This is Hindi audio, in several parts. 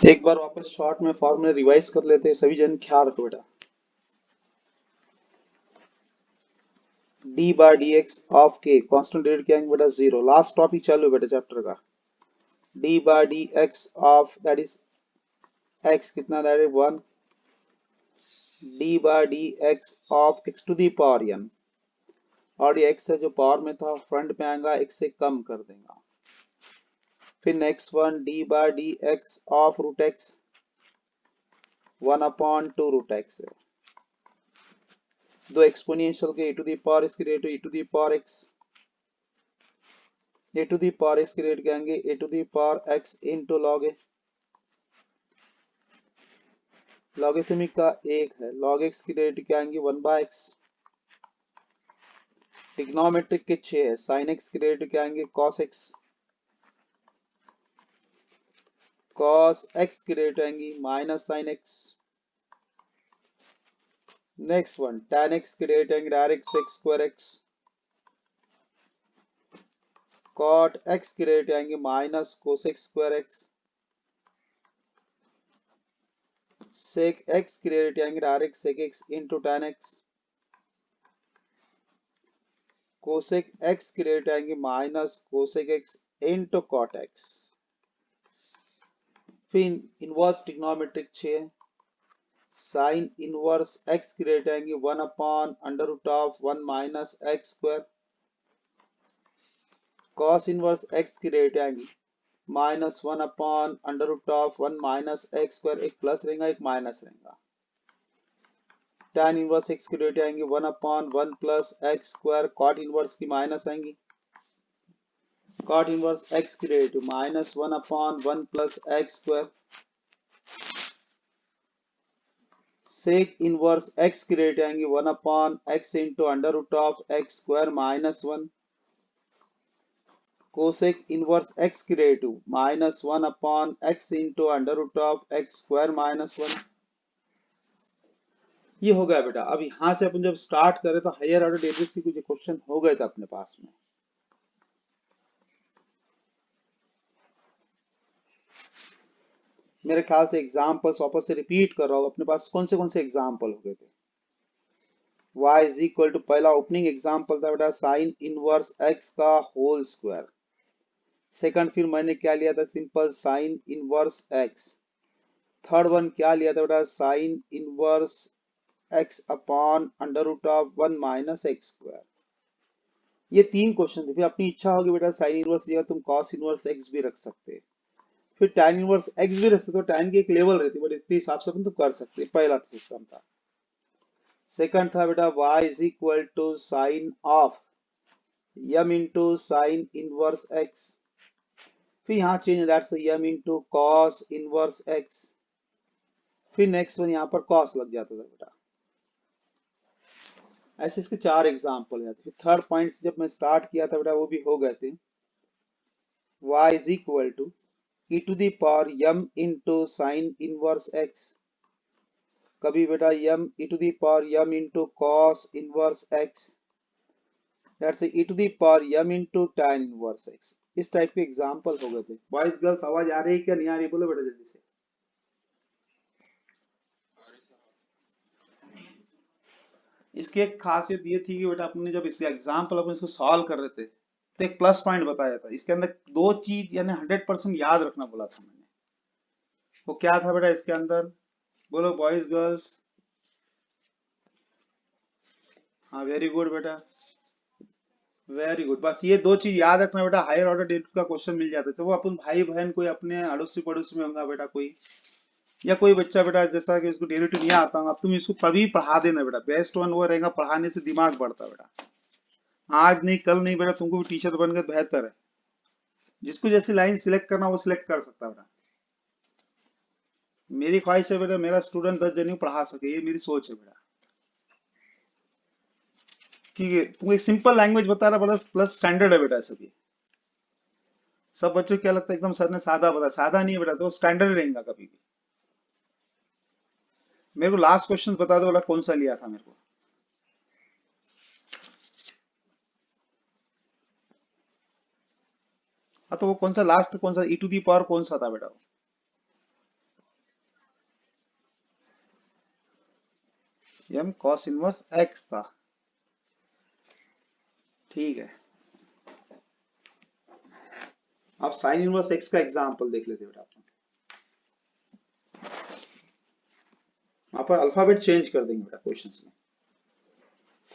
एक बार वापस शॉर्ट में फॉर्मूला रिवाइज कर लेते हैं, सभी जन ख्याल रखो बेटा। D bar D x of के कॉन्स्टेंट रेट क्या है बेटा, 0। लास्ट टॉपिक चालू है बेटा चैप्टर का। D bar D x of that is x कितना, that is 1। D bar D x of x to the power n, और ये एक्स है जो पावर में था फ्रंट में आएगा, एक्स से कम कर देगा। फिर next one D bar D x of root एक्स 1/2 रूट एक्स है। दो एक्सपोनेंशियल के e टू दी पावर इसकी rate e to the power x, e to the power x की रेट क्या आएंगे e to the power x into log a. Logarithmic का एक है, लॉग x की रेट क्या आएंगी 1/x। ट्रिग्नोमेट्रिक के 6 है, साइन x की रेट क्या आएंगे cos x। cos x की रेट आएंगी minus sine x। Next one tan x की रेट आएंगे direct sec square x। cot x की रेट आएंगे minus cosec square x। sec x की रेट आएंगे direct sec x into tan x। cosec x की रेट आएंगे minus cosec x into cot x। फिर inverse trigonometric 6, sine inverse x की रेट आएंगे 1/√1 minus x square. cos inverse x की रेट आएंगी -1/√1 माइनस एक्स स्क्वायर, एक प्लस रहेगा एक माइनस रहेगा। tan इनवर्स x की रेट आएंगी 1/1 plus x square, cot inverse की माइनस आएंगी, cot इनवर्स x की rate -1/1 plus x square. sec inverse x की रेट आएंगी 1/x into √x square minus 1। cosec inverse x की rate -1/x into √x square minus 1। ये हो गया बेटा। अब यहां से अपन जब स्टार्ट करें तो हायर ऑर्डर डेरिवेटिव के कुछ क्वेश्चन हो गए थे अपने पास में। मेरे ख्याल से एग्जाम्पल्स वापस से रिपीट कर रहा हूं, अपने पास कौन से एग्जाम्पल हो गए थे। y इज इक्वल टू, पहला ओपनिंग एग्जाम्पल था बेटा साइन इनवर्स x का होल स्क्वायर। सेकंड फिर मैंने क्या लिया था, simple sign inverse x। Third one क्या लिया था बेटा, sign inverse x upon √1 minus x square. ये तीन क्वेश्चन थे। फिर अपनी इच्छा होगी बेटा साइन इनवर्स लिया तुम cos इनवर्स x भी रख सकते, फिर tan इनवर्स x भी रख सकते हो। tan की एक लेवल रहती है बट इतने हिसाब से अपन तो कर सकते, पहला सिस्टम था। सेकंड था बेटा y is equal to sine of m into sine inverse x। फिर यहाँ change that's m into cos inverse x। फिर नेक्स्ट वन यहाँ पर cos लग जाता था बेटा। ऐसे इसके चार एग्जाम्पल हैं। फिर थर्ड पॉइंट जब मैं स्टार्ट किया था बेटा वो भी हो गए थे। y is equal to e to the power m into sine inverse x। कभी बेटा m e to the power m into cos inverse x, that's e to the power m into tan inverse x। इस टाइप के एग्जाम्पल हो गए थे। बॉयज गर्ल्स आवाज आ रही है क्या नहीं आ रही, बोलो बेटा जल्दी से। इसकी एक खासियत ये थी कि बेटा अपने जब इसके एग्जाम्पल अपन इसको सॉल्व कर रहे थे तो एक प्लस पॉइंट बताया था, इसके अंदर दो चीज यानी 100% याद रखना बोला था मैंने। वो क्या था बेटा इसके अंदर, बोलो बॉयज गर्ल्स। हाँ वेरी गुड बेटा, वेरी गुड। बस ये दो चीज याद रखना बेटा, हायर ऑर्डर डेरिवेटिव का क्वेश्चन मिल जाता है तो वो अपन भाई बहन कोई अपने अड़ोसी पड़ोसी में होगा बेटा कोई, या कोई बच्चा बेटा जैसा कि उसको डेरिवेटिव नहीं आता होगा, अब तुम इसको कभी पढ़ा देना बेटा। बेस्ट वन वो रहेगा, पढ़ाने से दिमाग बढ़ता बेटा। आज नहीं कल नहीं बेटा, तुमको भी टीचर बनकर बेहतर है। जिसको जैसी लाइन सिलेक्ट करना वो सिलेक्ट कर सकता है बेटा। मेरी ख्वाहिश है बेटा मेरा स्टूडेंट 10 जने को पढ़ा सके, ये मेरी सोच है बेटा। ठीक है, तुम एक सिंपल लैंग्वेज बता रहा प्लस प्लस स्टैंडर्ड है बेटा। सभी सब बच्चों को क्या लगता है एकदम सर ने सादा बता, सादा नहीं है बेटा, तो स्टैंडर्ड रहेगा कभी भी। मेरे को लास्ट क्वेश्चन बता दो बेटा कौन सा लिया था मेरे को। हाँ तो वो कौन सा लास्ट कौन सा ई टू दी पावर कौन सा था बेटा? एम कॉस इनवर्स एक्स था। ठीक है, अब साइन इनवर्स एक्स का एग्जांपल देख लेते हैं बेटा। वहां पर अल्फाबेट चेंज कर देंगे बेटा क्वेश्चंस में।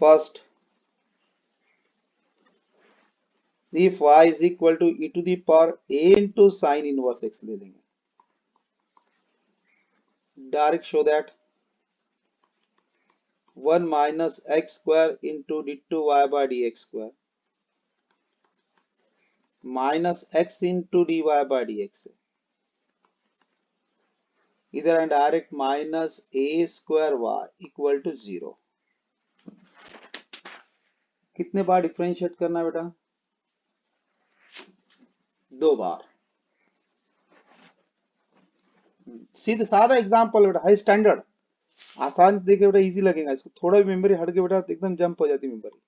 First, if y is equal to e to the power a into sin inverse x ले लेंगे। Direct show that 1 minus x square into d2y by dx square minus x into dy by dx है। इधर है direct minus a square y equal to 0। कितने बार डिफरेंशिएट करना है बेटा? 2 बार। सीधे सादा एग्जांपल बेटा, हाई स्टैंडर्ड, आसान देखे बेटा, इजी लगेगा इसको। थोड़ा भी मेमोरी हट के बेटा तो एकदम जंप हो जाती memory.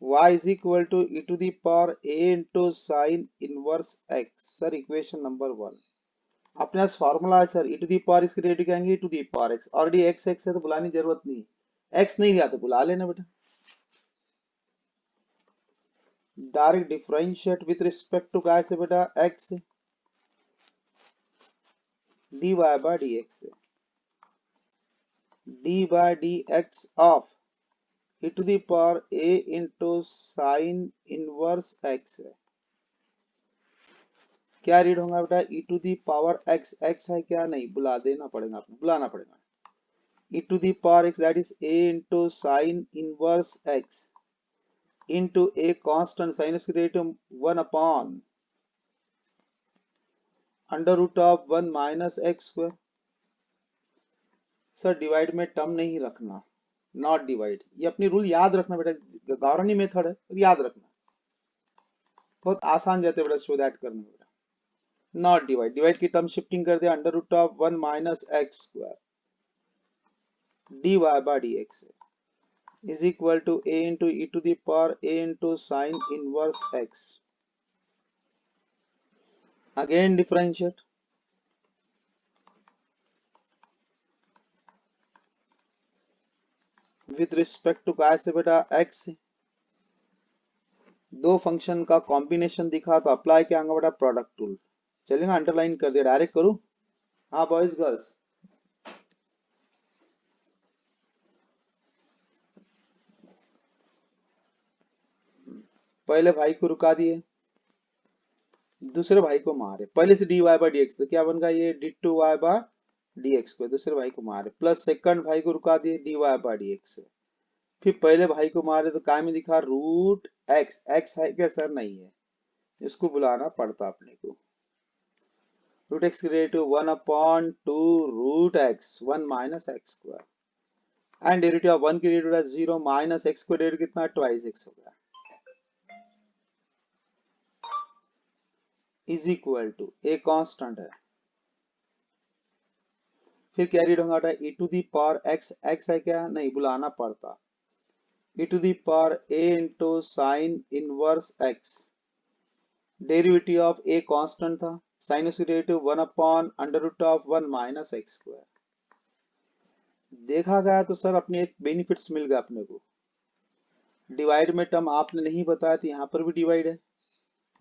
y is equal to e to the power a into sin inverse x। Sir equation number 1 अपने पास फॉर्मूला है sir, e to the power इसकी रेडियो क्या e to the power x। Already x x है तो बुलाने की जरूरत नहीं, x नहीं लिया तो बुला लेना बेटा। Direct differentiate with respect to क्या से बेटा? x dy by dx है। d by dx of e to the power a into sin inverse x है। क्या रीड होगा बेटा? e to the power x, x है क्या? नहीं, बुला देना पड़ेगा, आपको बुलाना पड़ेगा। e to the power x that is a into sin inverse x into a constant sinus relative 1 upon under root of 1 minus x square। Sir divide में टर्म नहीं रखना, नॉट डिवाइड, ये अपनी रूल याद रखना बेटा, गौरनी मेथड है तो याद रखना, बहुत आसान जाते बेटा शो दैट करने बेटा। नॉट डिवाइड, डिवाइड की टर्म शिफ्टिंग कर दिया, under root of 1 minus x square dy by dx is equal to a into e to the power a into sin inverse x। Again differentiate, with respect to क्या से बेटा? x। दो फंक्शन का कॉम्बिनेशन दिखा तो अप्लाई क्या होगा बेटा? Product tool. चलेगा, अंडरलाइन कर दिया, डायरेक्ट करूं? हाँ बॉयज गर्ल्स, पहले भाई को रुका दिए, दूसरे भाई को मारे, पहले से dy बाई डी एक्स, तो क्या बन गया ये d2y बाई dx को, दूसरे भाई को मारे, प्लस सेकंड भाई को रुका दिए dy बाई dx से, फिर पहले भाई को मारे तो काय में दिखा रूट एक्स, एक्स है क्या सर? नहीं है, इसको बुलाना पड़ता अपने को। रूट एक्स की derivative 1 upon 2 root x 1 minus x square and derivative of 1 की डेरिवेटिव है 0 माइनस एक्स को डेरिवेटिव कितना? ट्वाइस एक्स हो गया, is equal to a constant है, फिर क्या रीड होगा e to the power x, x है क्या? नहीं, बुलाना पड़ता, e to the power a into sine inverse x, derivative of a constant था, साइनस की derivative 1 upon under root of 1 minus x square. देखा गया तो सर अपने एक बेनिफिट्स मिल गया अपने को, डिवाइड में टर्म आपने नहीं बताया तो यहाँ पर भी डिवाइड है,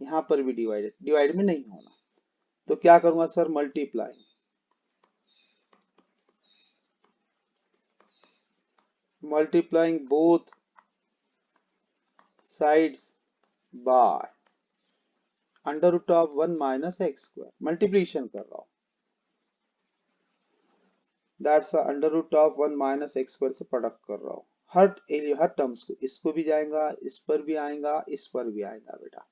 यहाँ पर भी डिवाइड है, डिवाइड में नहीं होना, तो क्या करूंगा sir? Multiply, multiplying both sides by under root of 1 minus x square, multiplication कर रहा हूं, that's under root of 1 minus x square से प्रोडक्ट कर रहा हूं, हर टर्म्स को, इसको भी जाएगा, इस पर भी आएगा, इस पर भी आएगा बेटा।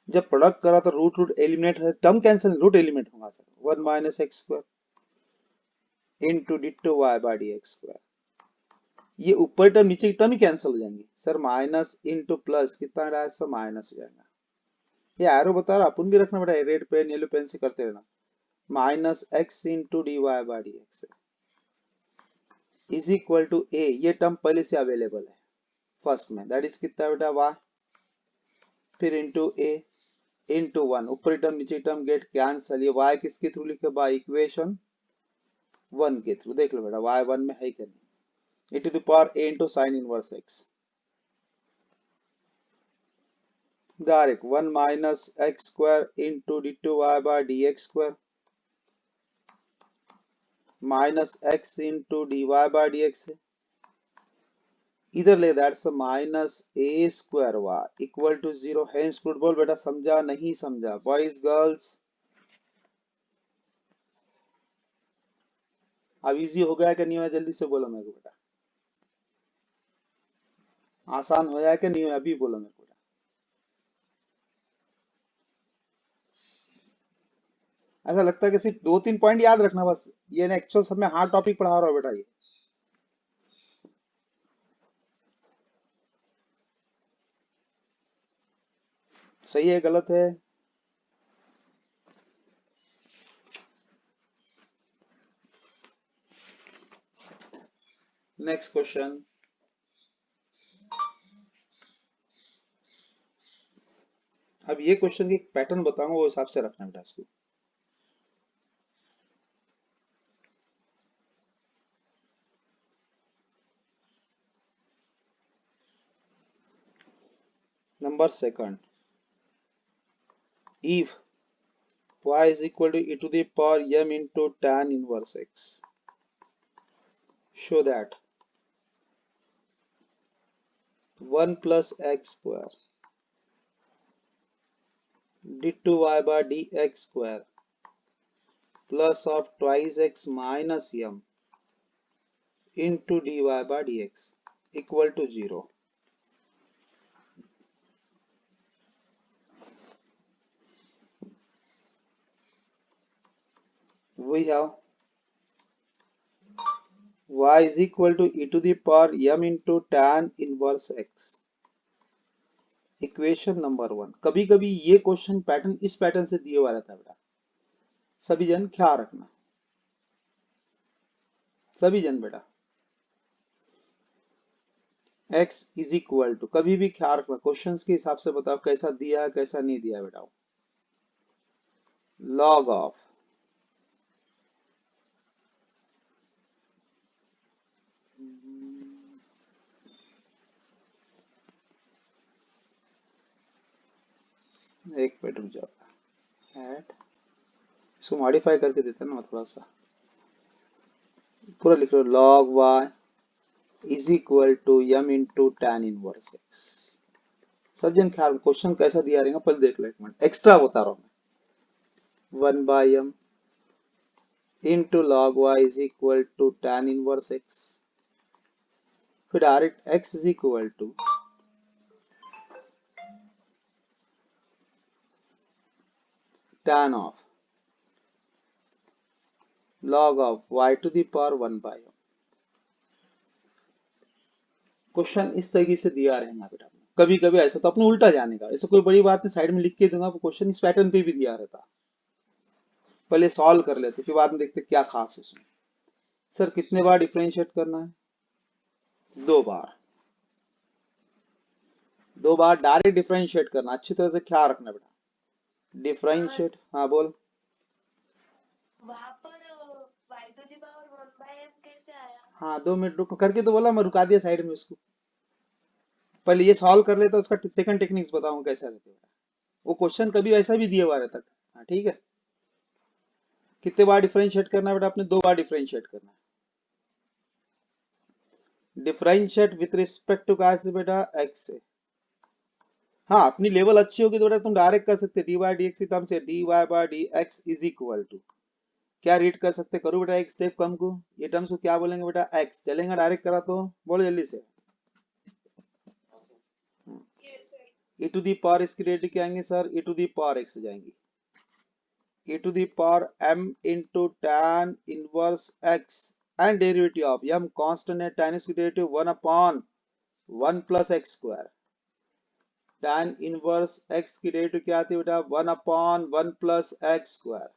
जब प्रोडक्ट करा तो रूट रूट एलिमिनेट है, टर्म कैंसिल, रूट एलिमिनेट होगा sir, 1 minus x square into d2 y by dx square, ये ऊपर टर्म नीचे की टर्म ही कैंसिल हो जाएंगी सर, माइनस इंटू प्लस कितना डायरेक्ट सर? माइनस हो जाएगा। ये एरो बता रहा, अपन भी रखना बेटा, रेड पेन येलो पेन से करते रहना, minus x into d y by d x is equal to a, ये टर्म पहले से अवेलेबल है फर्स्ट में, दैट इज कितना बेटा? वाई, फिर इंटू ए, इंटू वन, ऊपरी टर्म नीचे टर्म गेट कैंसल। ये y किसके थ्रू लिखे, बाय इक्वेशन वन के थ्रू। देख लो बेटा y वन में है क्या नहीं। e to the power a into sine inverse x, direct one minus x square into d two y by d x square minus x into d y by d x है। इधर ले that's minus a square y equal to zero. Hence proof. बोल बेटा समझा नहीं समझा, बॉयज गर्ल्स। अब इजी हो गया कि नहीं हुआ, जल्दी से बोलो मेरे को बेटा। आसान हो जाए कि नहीं हुआ, अभी बोलो मेरे को बेटा। ऐसा लगता है कि सिर्फ दो तीन पॉइंट याद रखना बस, ये ना एक्चुअल सब में हार्ड टॉपिक पढ़ा रहा हूँ बेटा ये। सही है गलत है? Next question. अब ये क्वेश्चन की पैटर्न बताऊंगा, वो हिसाब से रखना बेटा इसको। Number second, if y is equal to e to the power m into tan inverse x, show that 1 plus x square d2y by dx square plus of twice x minus m into dy by dx equal to 0. We have y is equal to e to the power m into tan inverse x. Equation number one. कभी कभी ये क्वेश्चन पैटर्न इस पैटर्न से दिए हुआ रहता है बेटा, सभी जन ख्याल रखना, सभी जन बेटा। x इज इक्वल टू, कभी भी ख्याल रखना क्वेश्चंस के हिसाब से बताओ कैसा दिया है कैसा नहीं दिया है बेटा। लॉग ऑफ एक मिनट रुक जाओ, एट इसको मॉडिफाई करके देते ना थोड़ा सा, पूरा लिख लो log y is equal to m into tan inverse x। सब जन ख्याल, क्वेश्चन कैसा दिया रहेगा पहले देख लो, एक मिनट एक्स्ट्रा बता रहा हूँ मैं। One by m into log y is equal to tan inverse x, फिर direct x is equal to tan of log of y to the power 1 by m। Question इस तरीके से दिया रहेगा बेटा। कभी कभी ऐसा तो अपने उल्टा जाने का, ऐसा कोई बड़ी बात नहीं, साइड में लिख के दूंगा। क्वेश्चन इस पैटर्न पे भी दिया रहता, पहले सॉल्व कर लेते फिर बाद में देखते क्या खास है उसमें। सर कितने बार डिफरेंशिएट करना है? दो बार। दो बार डायरेक्ट डिफरेंशिएट करना, अच्छी तरह से ख्याल रखना बेटा। डिफरेंशिएट, हाँ बोल। वहां पर y to the power 1 by m कैसे आया? हाँ 2 मिनट रुक करके तो बोला, मैं रुका दिया साइड में उसको। पहले ये सॉल्व कर लेता, उसका सेकंड टेक्निक्स बताऊंगा कैसा रहता है। वो क्वेश्चन कभी ऐसा भी दिया हुआ रहता है। हाँ ठीक है। कितने बार डिफरेंशिएट करना है बेटा आपने? दो बार डिफरेंशिएट करना है। डिफरेंशिएट विथ रिस्पेक्ट टू कहा से बेटा x से। हाँ अपनी लेवल अच्छी होगी तो बेटा तुम डायरेक्ट कर सकते डी वाई डी एक्स की टर्म से d y by d x is equal to क्या रीड कर सकते, करो बेटा एक स्टेप कम को, ये टर्म्स को क्या बोलेंगे बेटा? x चलेगा डायरेक्ट करा तो बोलो जल्दी से। e टू दी पावर इसकी डेरिवेटिव क्या आएंगे sir? e to the power x हो जाएंगी। e to the power m into tan inverse x and derivative of m constant है, tan इसकी derivative 1 upon 1 plus x square। tan inverse x की डेरिवेटिव क्या आती है बेटा? 1 upon 1 plus x square।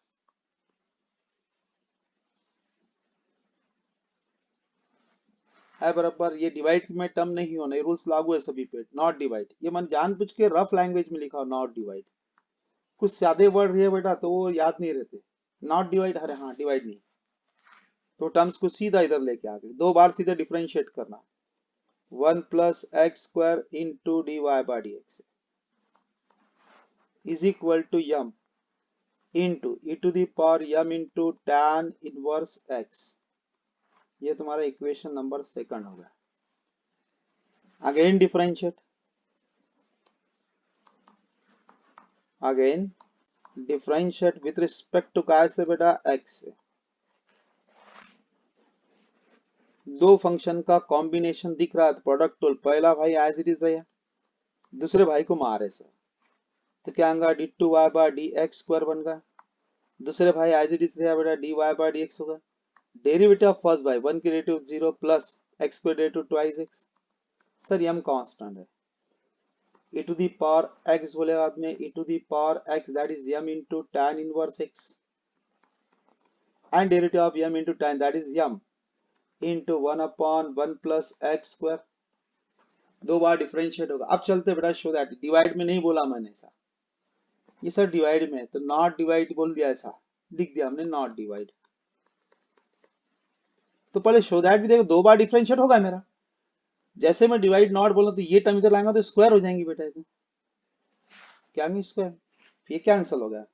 है बराबर। ये डिवाइड में टर्म नहीं होना, ये रूल्स लागू है सभी पे, नॉट डिवाइड। ये मन जानबूझ के रफ लैंग्वेज में लिखा हो, नॉट डिवाइड। कुछ ज्यादा वर्ड रहे बेटा तो वो याद नहीं रहते। नॉट डिवाइड, अरे हाँ डिवाइड नहीं, तो टर्म्स को सीधा इधर लेके आ गए, दो बार सीधे डिफरेंशिएट करना। 1 + x² into dy by d x is equal to m into e to the power m into tan inverse x. ये तुम्हारा इक्वेशन नंबर सेकंड होगा। Again differentiate, again differentiate with respect to काय से बेटा, एक्स से। दो फंक्शन का कॉम्बिनेशन दिख रहा है तो प्रोडक्ट टूल पहला भाई एज इट इज रहेगा, दूसरे भाई को मारे सर तो क्या आएगा d two y by d x square बन गया, दूसरे भाई एज इट इज रहेगा बेटा d y by d x होगा। डेरिवेटिव ऑफ फर्स्ट भाई 1 की डेरिवेटिव 0 प्लस एक्स की derivative twice x. Sir m constant है, e to the power x बोले बाद में e to the power x that is m into tan inverse x and derivative of m into tan that is m into 1 upon 1 plus x square। दो बार डिफरेंशिएट होगा। अब चलते बेटा शो दैट, डिवाइड में नहीं बोला मैंने ऐसा, ये सर डिवाइड में है तो नॉट डिवाइड बोल दिया, ऐसा लिख दिया हमने नॉट डिवाइड। तो पहले शो दैट भी देखो, दो बार डिफरेंशिएट होगा मेरा, जैसे मैं डिवाइड नॉट बोला तो ये टर्म इधर लाएंगे तो स्क्वायर हो जाएंगी बेटा, ये क्या स्क्वायर, ये कैंसिल हो गया,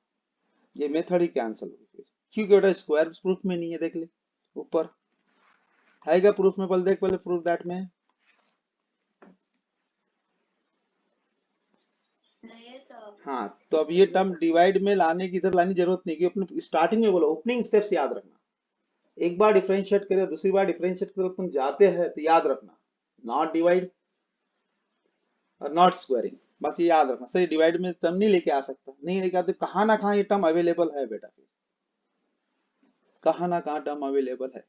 ये मेथड ही कैंसिल हो गया क्योंकि बेटा स्क्वायर प्रूफ में नहीं है। देख ले ऊपर है क्या प्रूफ में, पहले देख, पहले प्रूफ दैट में। नहीं है सर। हाँ तो अब ये टर्म डिवाइड में लाने की इधर लाने की जरूरत नहीं, कि अपने स्टार्टिंग में बोलो ओपनिंग स्टेप्स याद रखना। एक बार डिफरेंशिएट करे दूसरी बार डिफरेंशिएट करे तुम जाते हैं तो याद रखना नॉट डिवाइड और नॉट स्क्वायरिंग, बस ये याद रखना। सही डिवाइड में टर्म नहीं लेके आ सकता, नहीं लेके आते, कहाँ ना कहाँ ये टर्म अवेलेबल है बेटा, कहाँ ना कहाँ टर्म अवेलेबल है।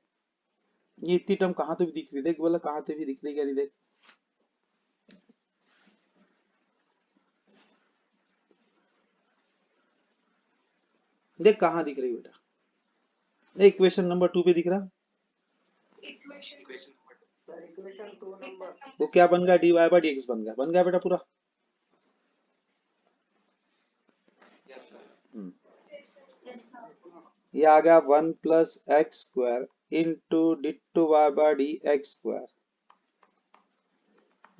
ये इतनी टर्म कहाँ तो भी दिख रही, देख बोला कहाँ तो भी दिख रही, क्या नहीं देख, देख कहाँ दिख रही बेटा, इक्वेशन नंबर 2 पे दिख रहा, वो क्या बन गया d y by d x बन गया बेटा पूरा। Hmm, yes sir. ये आ गया 1 plus x square into d two y by d x square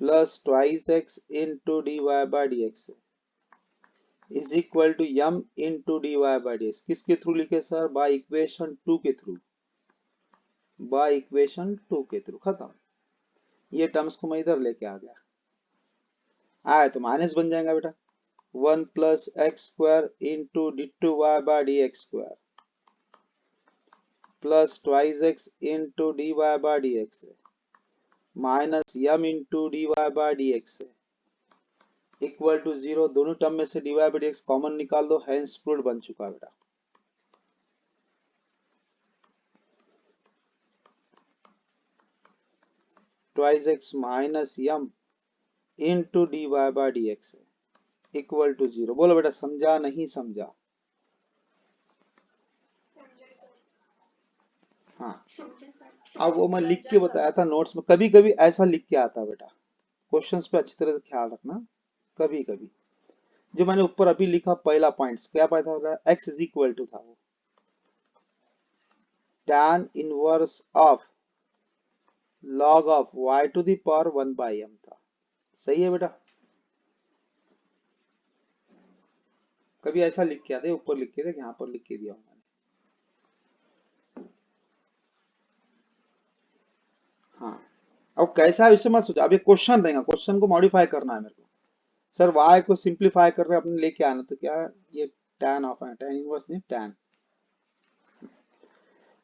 plus twice x into d y by d x is equal to m into d y by d x. किसके थ्रू लिखे सर, बाय इक्वेशन 2 के थ्रू, बाय इक्वेशन 2 के थ्रू, खत्म। ये टर्म्स को मैं इधर लेके आ गया, आए तो माइनस बन जाएगा बेटा, 1 plus x square into d two y by d x square plus twice x into d y by d x minus m into d y by d x equal to 0। दोनों टर्म में से d y by d x common निकाल दो, हेंस प्रूव्ड बन चुका बेटा। Twice x minus m into d y by d x equal to 0। बोलो बेटा समझा नहीं समझा, हाँ। अब वो मैं लिख के बताया था नोट्स में, कभी कभी ऐसा लिख के आता बेटा, क्वेश्चंस पे अच्छी तरह से ख्याल रखना। कभी कभी जो मैंने ऊपर अभी लिखा पहला पॉइंट क्या पाया था, एक्स इज इक्वल टू था वो tan inverse of log of y to the power 1 by m था। सही है बेटा, कभी ऐसा लिख के आते, ऊपर लिख के थे, यहाँ पर लिख के दिया मैंने। हाँ अब कैसा है इससे मत सोचा, अब ये क्वेश्चन रहेगा, क्वेश्चन को मॉडिफाई करना है मेरे को। सर y को सिंप्लीफाई कर रहे अपने लेके आना, तो क्या है ये tan ऑफ है, tan इनवर्स नहीं tan।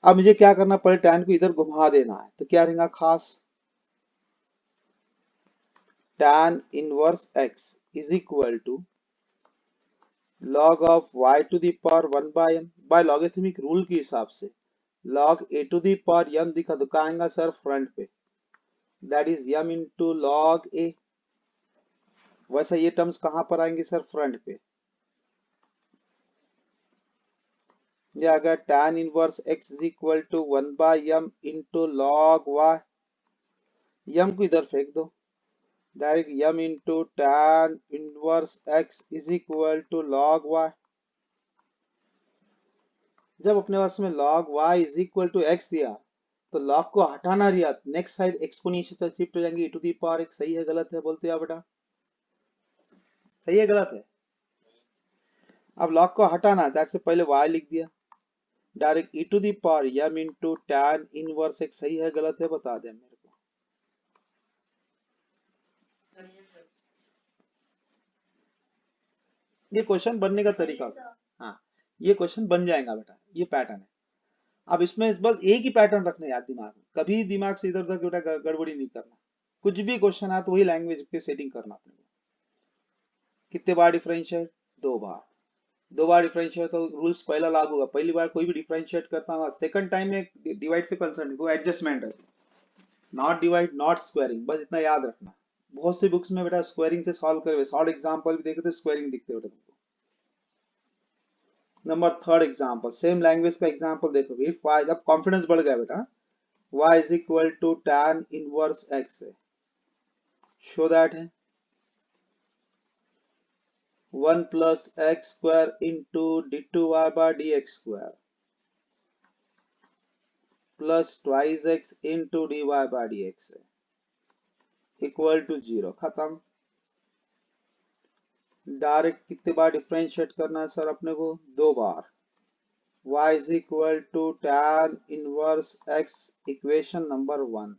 अब मुझे क्या करना, पहले tan को इधर घुमा देना है, तो क्या रहेगा खास, tan inverse x is equal to log of y to the power 1 by m by logarithmic rule के हिसाब से log a to the power m दिखा तो क्या आएगा सर फ्रंट पे, that is m into log a। वैसा ये टर्म्स कहां पर आएंगे सर, फ्रंट पे। ये आ गया tan inverse x is equal to 1 by m into log y, m को इधर फेंक दो, direct m into tan inverse x is equal to log y। जब अपने पास में log y is equal to x दिया तो log को हटाना दिया, नेक्स्ट साइड एक्सपोनेंशियल पर शिफ्ट हो जाएंगे e to the power x। सही है गलत है बोलते हैं बेटा? सही है गलत है? अब log को हटाना है, से पहले y लिख दिया, direct e to the power m into tan inverse x। सही है गलत है बता दे मेरे को। ये क्वेश्चन बनने का सही तरीका है होता है। सर। हाँ, ये क्वेश्चन बन जाएगा बेटा, ये पैटर्न है। अब इसमें बस एक ही पैटर्न रखना याद दिमाग में, कभी दिमाग से इधर उधर बेटा गड़बड़ी नहीं करना। कुछ भी क्वेश्चन आए तो वही लैंग्वेज पे सेटिंग करना अपने को। कितने बार डिफरेंशिएट? 2 बार। 2 बार डिफरेंशिएट तो रूल्स पहला लागू होगा, पहली बार कोई भी डिफरेंशिएट करता हूँ, सेकंड टाइम में डिवाइड से कंसर्न वो एडजस्टमेंट है, नॉट डिवाइड नॉट स्क्वायरिंग, बस इतना याद रखना। बहुत सी बुक्स में बेटा स्क्वायरिंग से सॉल्व करे, शॉर्ट एग्जांपल भी देखे तो स्क्वायरिंग दिखते बेटा तुमको। Number third example, same language का एग्जांपल देखो। इफ y, अब कॉन्फिडेंस बढ़ गया बेटा, y is equal to tan inverse x है, शो दैट है 1 plus x square into d2y by dx square plus twice x into dy by dx है इक्वल टू 0। खत्म। डायरेक्ट कितने बार डिफरेंशिएट करना है सर अपने को? 2 बार। y is equal to tan inverse x, equation number 1।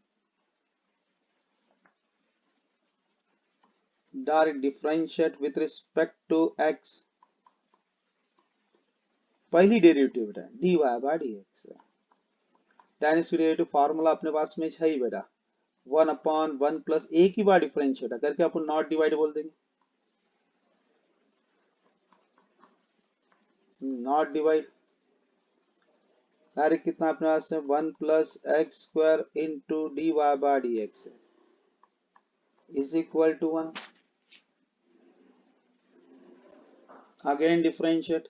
Direct differentiate with respect to x, पहली डेरिवेटिव बेटा dy बाय dx है। tan इसकी डेरिवेटिव फार्मूला अपने पास में है ही बेटा, 1/1 प्लस एक ही बार डिफरेंशिएट करके अपन नॉट डिवाइड बोल देंगे, नॉट डिवाइड। डायरेक्ट कितना अपने पास में 1 plus x square into dy by dx है is equal to 1। Again differentiate,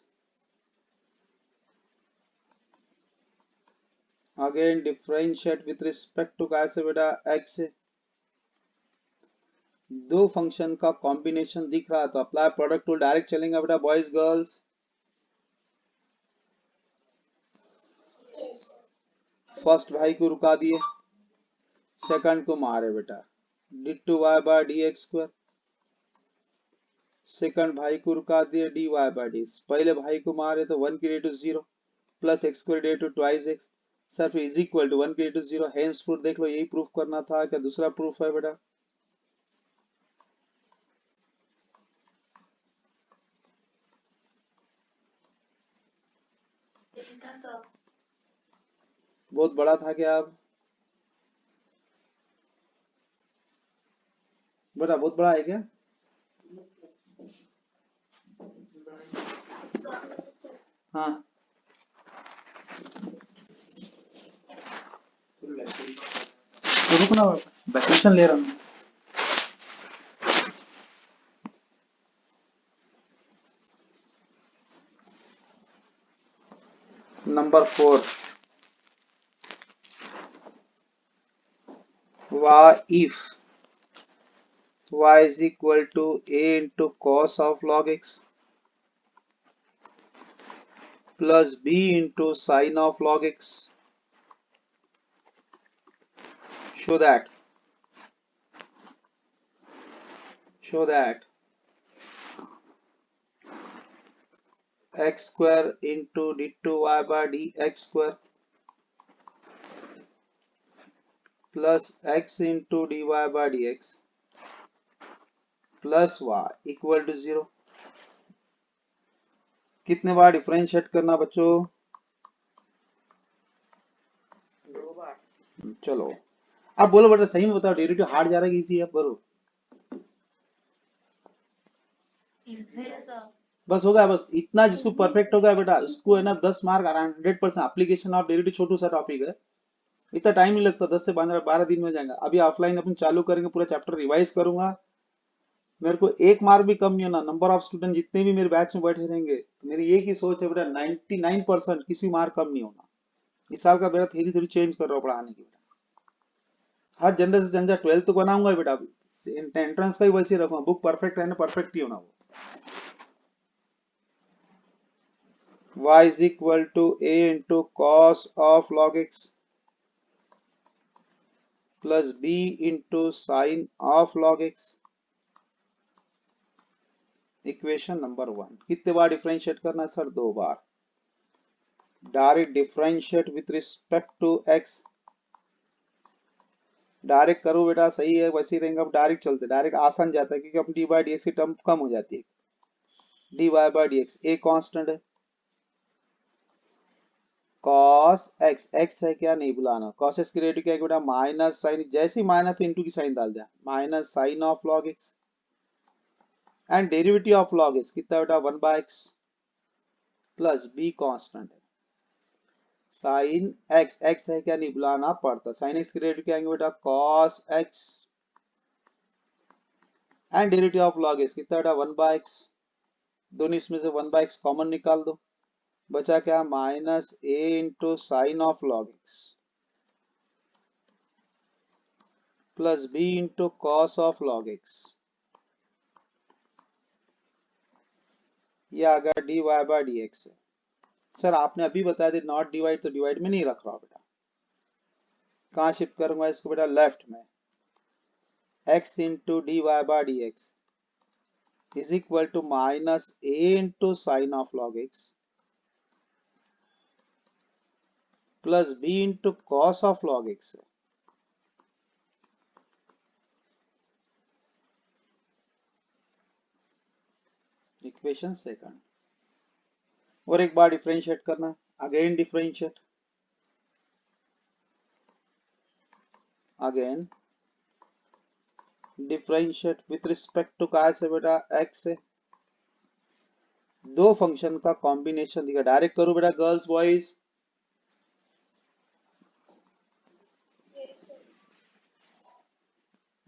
again differentiate with respect to कैसे बेटा x है। दो फंक्शन का कॉम्बिनेशन दिख रहा है तो अप्लाई प्रोडक्ट टूल डायरेक्ट चलेंगे बेटा बॉयज गर्ल्स। फर्स्ट भाई को रुका दिए, सेकंड को मारे बेटा d2y by dx square, second भाई को रुका दिए dy बाय dx, पहले भाई को मारे तो 1 की डेट 0 प्लस एक्स स्क्वायर डेट ट्वाइस एक्स, सर फिर इज इक्वल टू 1 की डेट 0। हेंस प्रूफ देख लो, यही प्रूफ करना था, क्या दूसरा प्रूफ है बेटा? यही था सर। बहुत बड़ा था क्या अब बेटा, बहुत बड़ा है क्या? हाँ तो रुको ना, वैक्सीनेशन ले रहा हूँ। Number 4, if y is equal to a into cos of log x plus b into sin of log x, show that x square into d2y by dx square plus x into dy by dx plus y equal to 0। कितने बार डिफरेंशिएट करना बच्चों? 2 बार। चलो अब बोलो बेटा, सही में बताओ, डेरिवेटिव हार्ड जा रहा है इजी है? बोलो। इजी है सर। बस हो गया, बस इतना जिसको इजी। परफेक्ट हो गया बेटा उसको है ना 10 मार्क 100%। एप्लीकेशन ऑफ डेरिवेटिव छोटू सा टॉपिक है, इतना टाइम नहीं लगता, 10 से 12 दिन में हो जाएगा। अभी ऑफलाइन अपन चालू करेंगे, पूरा चैप्टर रिवाइज करूंगा, मेरे को 1 मार्क भी कम नहीं होना। नंबर ऑफ स्टूडेंट जितने भी मेरे बैच में बैठे रहेंगे, तो मेरी एक ही सोच है बेटा, 99% किसी मार्क कम नहीं होना। इस साल का मेरा थ्योरी थोड़ी चेंज कर रहा हूँ पढ़ाने की बेटा, हर जनरल से जनरल 12th तो बनाऊंगा बेटा, एंट्रेंस का ही वैसे रखूंगा, बुक परफेक्ट है ना, परफेक्ट ही होना वो। y is equal to a into cos of log x plus b into sin of log x। Equation number 1 कितने बार डिफरेंशिएट करना है सर? 2 बार। Direct differentiate with respect to x। Direct करो बेटा, सही है, वैसे ही रहेंगे। अब डायरेक्ट चलते, डायरेक्ट आसान जाता है क्योंकि अब डी बाई डी एक्स की टर्म कम हो जाती है। D y by d x a constant है, cos x x है क्या, नहीं भुलाना। cos x की रेडियो क्या है बेटा? माइनस साइन, जैसे ही माइनस इंटू की साइन डाल दिया, minus sine of log x. And derivative of log x कितना बेटा? 1/x प्लस बी कांस्टेंट है। साइन एक्स एक्स है क्या, नहीं भुलाना पड़ता। साइन एक्स की रेडियो क्या आएंगे बेटा? cos x and derivative of log x कितना बेटा? 1/x। दोनों इसमें से 1/x कॉमन निकाल दो, बचा क्या? Minus a into sine of log x plus b into cos of log x. ये आ गया d y by d x. Sir आपने अभी बताया थे नॉट डिवाइड, तो डिवाइड में नहीं रख रहा बेटा। कहाँ शिफ्ट करूंगा इसको बेटा? लेफ्ट में। x into d y by d x is equal to minus a into sine of log x plus b into cos of log x. Equation second. और एक बार डिफरेंशिएट करना, again differentiate, again differentiate with respect to कहा से बेटा? x से। दो फंक्शन का कॉम्बिनेशन दिखा, डायरेक्ट करो बेटा गर्ल्स बॉयज। Yes, sir.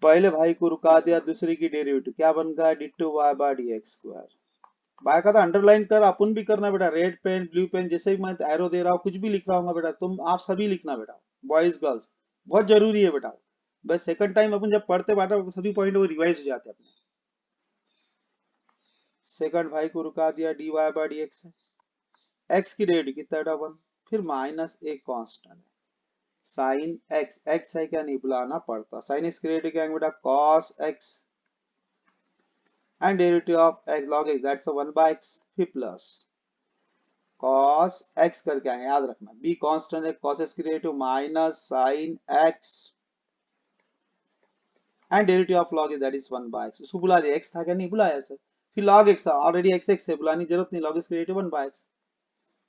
पहले भाई को रुका दिया, दूसरे की डेरिवेटिव क्या बन गया? D two y by d x square. By का था अंडरलाइन कर, अपन भी करना बेटा। रेड पेन ब्लू पेन, जैसे भी मैं एरो दे रहा हूँ, कुछ भी लिख रहा हूँ बेटा, तुम आप सभी लिखना बेटा, बॉयज गर्ल्स, बहुत जरूरी है बेटा। बस सेकंड टाइम अपन जब पढ़ते बेटा सभी पॉइंट वो रिवाइज हो जाते हैं अपने। सेकंड भाई को रुका दिया d y by d x, x की डेरिवेटिव कितना बेटा? 1। फिर माइनस एक कांस्टेंट है साइन एक्स एक्स है क्या, नहीं बुलाना पड़ता। साइन एक्स की डेरिवेटिव क्या है बेटा? Cos x and derivative of x log x that's 1/x। फिर प्लस cos x करके आएंगे, याद रखना। b कांस्टेंट है, cos x की derivative minus sine x and derivative of log x that is 1/x। उसको बुला दिया, x था क्या, नहीं बुलाया सर। फिर log x already x x है, बुलाने की जरूरत नहीं, log x की डेरिवेटिव 1/x।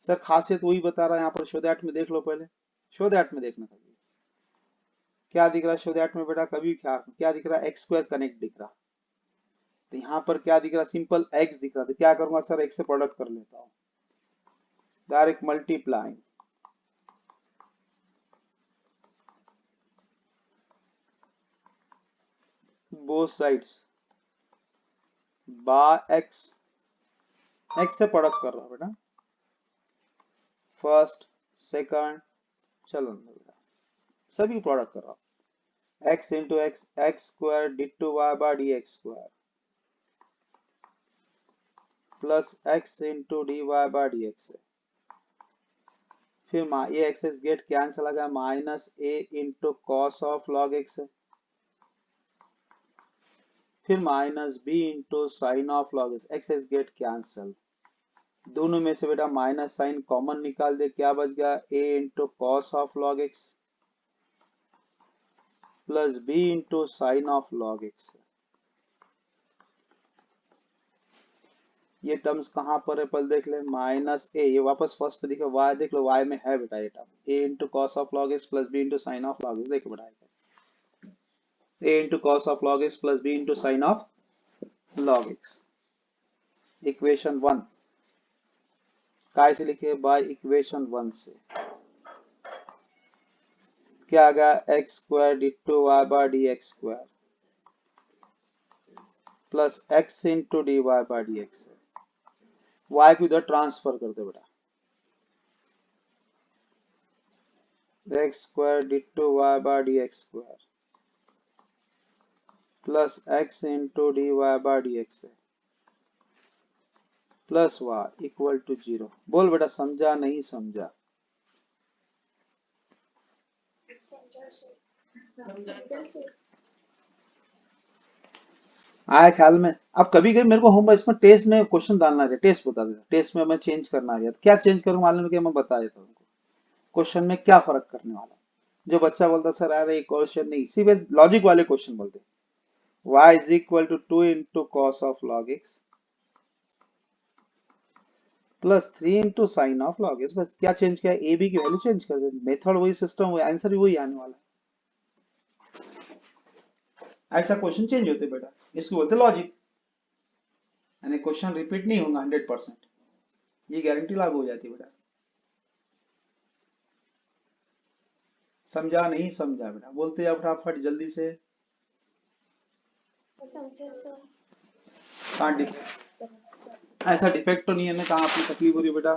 सर खासियत वही बता रहा है यहाँ पर, शो दैट में देख लो पहले, शो दैट में देखना कभी क्या दिख रहा है। शो दैट में बेटा कभी क्या दिख रहा है? x स्क्वायर कनेक्ट दिख रहा। तो यहाँ पर क्या दिख रहा? सिंपल x दिख रहा। तो क्या करूंगा सर? x से प्रोडक्ट कर लेता हूँ, direct multiplying both sides by x। x से प्रोडक्ट कर रहा हूं बेटा, फर्स्ट सेकंड, चलो बेटा सभी प्रोडक्ट कर रहा हूं। x into x x square d two y by d x square plus x into d y by d x. फिर ये एक्स एक्स गेट कैंसिल आ गया, minus a into cos of log x. फिर minus b into sine of log x, x x get cancel. दोनों में से बेटा माइनस साइन कॉमन निकाल दे, क्या बच गया? a into cos of log x plus b into sine of log x. ये टर्म्स कहां पर है पहले देख ले, माइनस ए, ये वापस फर्स्ट पे दिखे, y देख लो, y में है बेटा ये term, a into cos of log x plus b into sine of log x. देखो बेटा a into cos of log x plus b into sine of log x. Equation 1 काय से लिखे? बाय इक्वेशन 1 से। क्या आ गया? X square d two y by d x square plus x into d y by d x. Y को इधर ट्रांसफर कर दो बेटा, x square d two y by d x square plus x into d y by d x. Plus y equal to 0। बोल बेटा, समझा नहीं समझा? समझा सर। आया ख्याल में? अब कभी कभी मेरे को होमवर्क इसमें टेस्ट में क्वेश्चन डालना है, टेस्ट बता देना, टेस्ट में मैं चेंज करना है, क्या चेंज करूँ मालूम है? मैं बता देता हूँ क्वेश्चन में क्या फर्क करने वाला है। जो बच्चा बोलता सर अरे क्वेश्चन नहीं, इसी पे लॉजिक वाले क्वेश्चन बोलते, y is equal to 2 into cos of log x plus 3 into sine of log x. बस क्या चेंज किया, ए बी की वैल्यू चेंज कर दे, मेथड वही, सिस्टम वही, आंसर भी वही आने वाला है। ऐसा क्वेश्चन चेंज होते बेटा, इसको बोलते लॉजिक, यानी क्वेश्चन रिपीट नहीं होगा 100%, ये गारंटी लागू हो जाती है बेटा। समझा नहीं समझा बेटा? बोलते जाओ फटाफट जल्दी से। समझा सर। कहाँ ऐसा डिफेक्ट तो नहीं है ना, कहाँ आपकी तकलीफ हो रही है बेटा?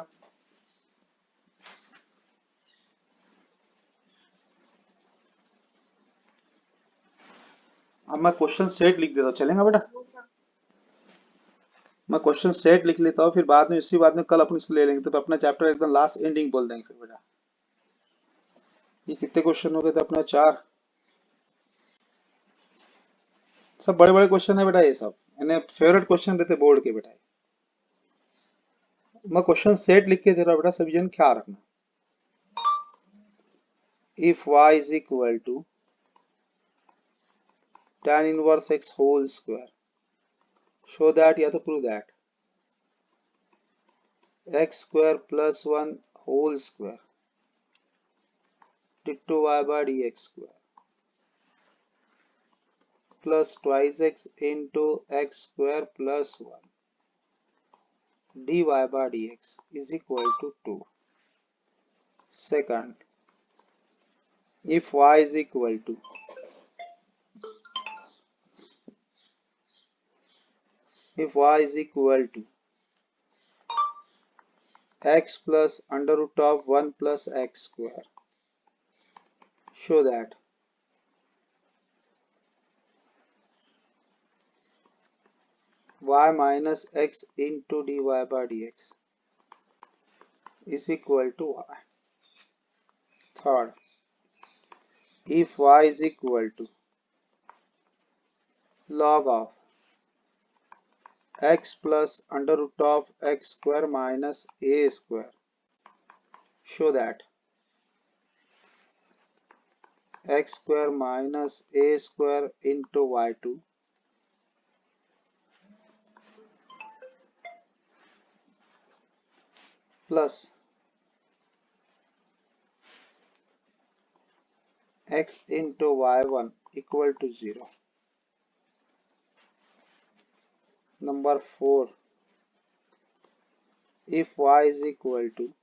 अब मैं क्वेश्चन सेट लिख देता हूँ, चलेगा बेटा? मैं क्वेश्चन सेट लिख लेता हूँ, फिर बाद में इसी बाद में कल अपन इसको ले लेंगे, तो अपना चैप्टर एकदम लास्ट एंडिंग बोल देंगे फिर बेटा। ये कितने क्वेश्चन हो गए थे अपना? 4। सब बड़े बड़े क्वेश्चन है बेटा, ये सब मैंने फेवरेट क्वेश्चन रहते बोर्ड के बेटा। मैं क्वेश्चन सेट लिख के दे रहा हूँ बेटा, सभी जन ख्याल रखना। If y is equal to tan inverse x whole square, show that या तो prove that x square plus 1 whole square d two y by dx square plus twice x into x square plus 1 dy by dx is equal to 2. Second, if y is equal to x plus under root of 1 plus x square, show that y minus x into dy by dx is equal to y. Third, if y is equal to log of x plus under root of x square minus a square, show that x square minus a square into y2 plus x into y1 equal to 0. Number 4, if y is equal to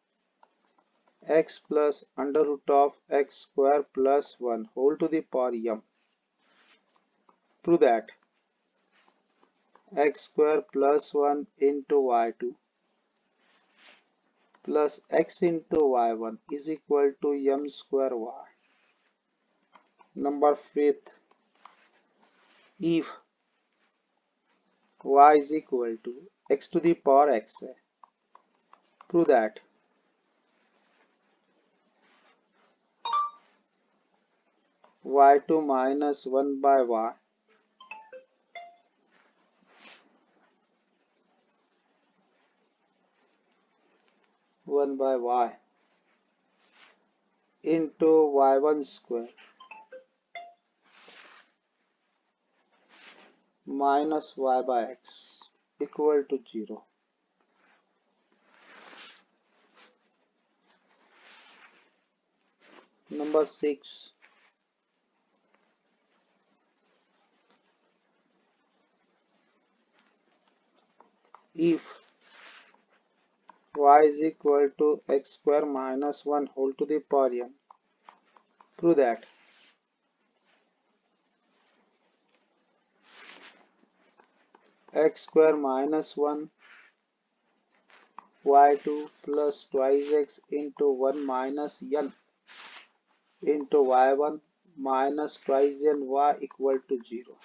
x plus under root of x square plus 1 whole to the power m, prove that x square plus 1 into y2 plus x into y1 is equal to m square y. Number 5, if y is equal to x to the power x, prove that y2 minus 1 by y 1 by y into y1 square minus y by x equal to 0. Number 6, if y is equal to x square minus 1 whole to the power n, prove that x square minus 1 y2 plus twice x into 1 minus n into y1 minus twice n y equal to 0.